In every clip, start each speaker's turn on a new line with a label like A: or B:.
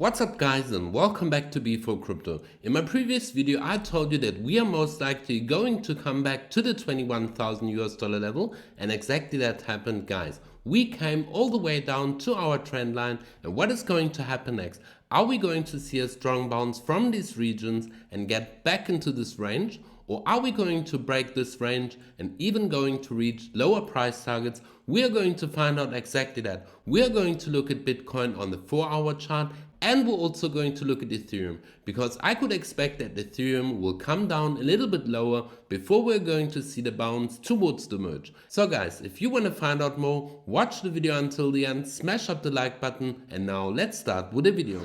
A: What's up guys, and welcome back to Before Crypto. In my previous video I told you that we are most likely going to come back to the 21,000 US dollar level, and exactly that happened guys. We came all the way down to our trend line, and what is going to happen next? Are we going to see a strong bounce from these regions and get back into this range? Or are we going to break this range and even going to reach lower price targets? We are going to find out exactly that. We are going to look at Bitcoin on the 4-hour chart, and we're also going to look at Ethereum, because I could expect that Ethereum will come down a little bit lower before we're going to see the bounce towards the merge. So guys, if you want to find out more, watch the video until the end, smash up the like button, and now let's start with the video.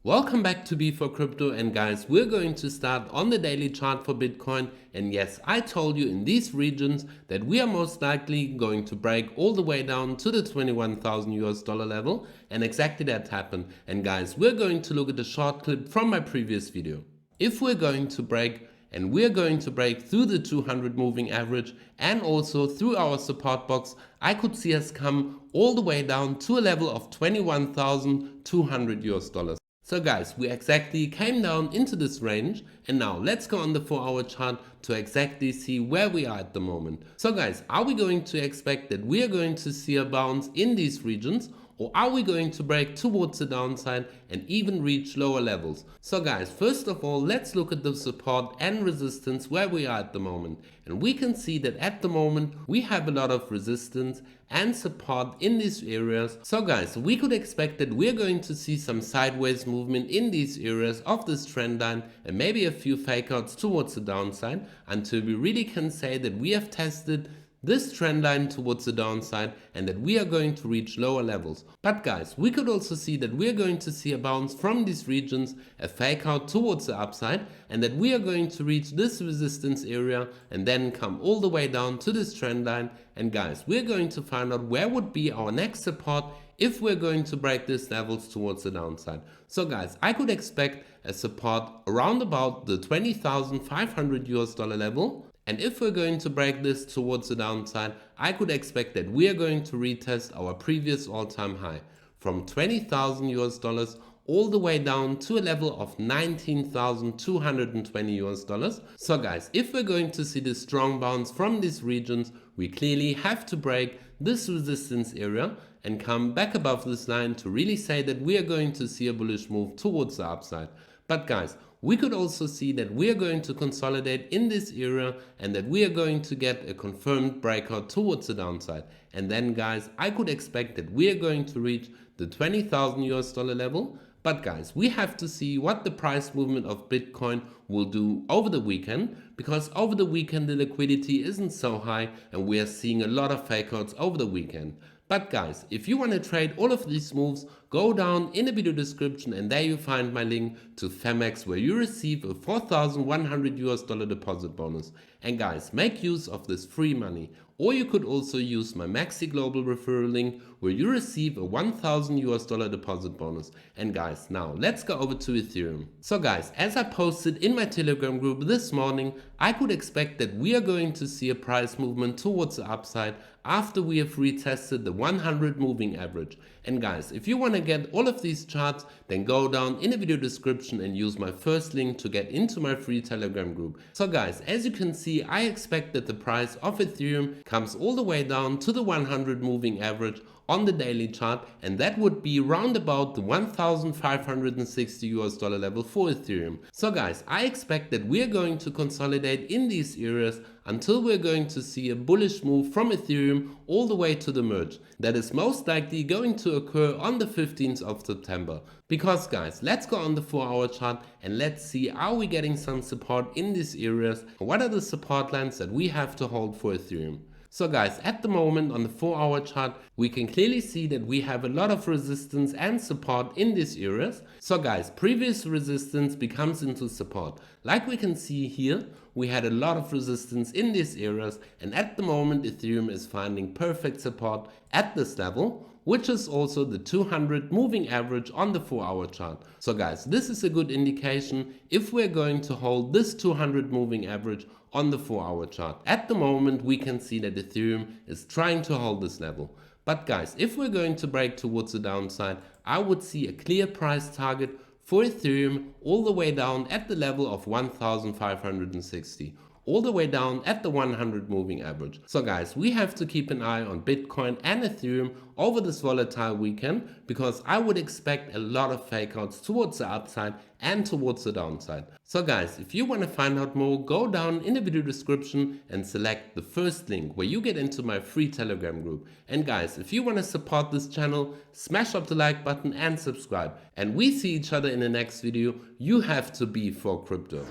A: Welcome back to Before Crypto, and guys, we're going to start on the daily chart for Bitcoin. And yes, I told you in these regions that we are most likely going to break all the way down to the 21,000 US dollar level, and exactly that happened. And guys, we're going to look at a short clip from my previous video. If we're going to break, and we're going to break through the 200 moving average and also through our support box, I could see us come all the way down to a level of 21,200 US dollars. So guys, we exactly came down into this range, and now let's go on the 4-hour chart to exactly see where we are at the moment. So guys, are we going to expect that we are going to see a bounce in these regions, or are we going to break towards the downside and even reach lower levels? So guys, first of all, let's look at the support and resistance where we are at the moment. And we can see that at the moment we have a lot of resistance and support in these areas. So guys, we could expect that we're going to see some sideways movement in these areas of this trend line, and maybe a few fake outs towards the downside, until we really can say that we have tested this trend line towards the downside and that we are going to reach lower levels. But guys, we could also see that we are going to see a bounce from these regions, a fake out towards the upside, and that we are going to reach this resistance area and then come all the way down to this trend line. And guys, we're going to find out where would be our next support if we're going to break these levels towards the downside. So guys, I could expect a support around about the 20,500 US dollar level. And if we're going to break this towards the downside, I could expect that we are going to retest our previous all-time high from 20,000 US dollars all the way down to a level of 19,220 US dollars. So guys, if we're going to see this strong bounce from these regions, we clearly have to break this resistance area and come back above this line to really say that we are going to see a bullish move towards the upside. But guys, we could also see that we are going to consolidate in this area and that we are going to get a confirmed breakout towards the downside. And then guys, I could expect that we are going to reach the 20,000 US dollar level. But guys, we have to see what the price movement of Bitcoin will do over the weekend, because over the weekend the liquidity isn't so high and we are seeing a lot of fake outs over the weekend. But guys, if you want to trade all of these moves, go down in the video description and there you find my link to Phemex, where you receive a 4,100 US dollar deposit bonus. And guys, make use of this free money. Or you could also use my MEXC global referral link, where you receive a 1,000 US dollar deposit bonus. And guys, now let's go over to Ethereum. So guys, as I posted in my Telegram group this morning, I could expect that we are going to see a price movement towards the upside after we have retested the 100 moving average. And guys, if you want to get all of these charts, then go down in the video description and use my first link to get into my free Telegram group. So guys, as you can see, I expect that the price of Ethereum comes all the way down to the 100 moving average on the daily chart, and that would be round about the 1,560 US dollar level for Ethereum. So guys, I expect that we are going to consolidate in these areas until we're going to see a bullish move from Ethereum all the way to the merge. That is most likely going to occur on the 15th of September. Because guys, let's go on the 4-hour chart and let's see, are we getting some support in these areas? What are the support lines that we have to hold for Ethereum? So guys, at the moment on the 4-hour chart, we can clearly see that we have a lot of resistance and support in these areas. So guys, previous resistance becomes into support. Like we can see here, we had a lot of resistance in these areas, and at the moment Ethereum is finding perfect support at this level, which is also the 200 moving average on the 4-hour chart. So guys, this is a good indication if we're going to hold this 200 moving average on the 4-hour chart. At the moment, we can see that Ethereum is trying to hold this level. But guys, if we're going to break towards the downside, I would see a clear price target for Ethereum all the way down at the level of 1,560. All the way down at the 100 moving average. So guys, we have to keep an eye on Bitcoin and Ethereum over this volatile weekend, because I would expect a lot of fake outs towards the upside and towards the downside. So guys, if you want to find out more, go down in the video description and select the first link where you get into my free Telegram group. And guys, if you want to support this channel, smash up the like button and subscribe. And we see each other in the next video. You have to be for crypto.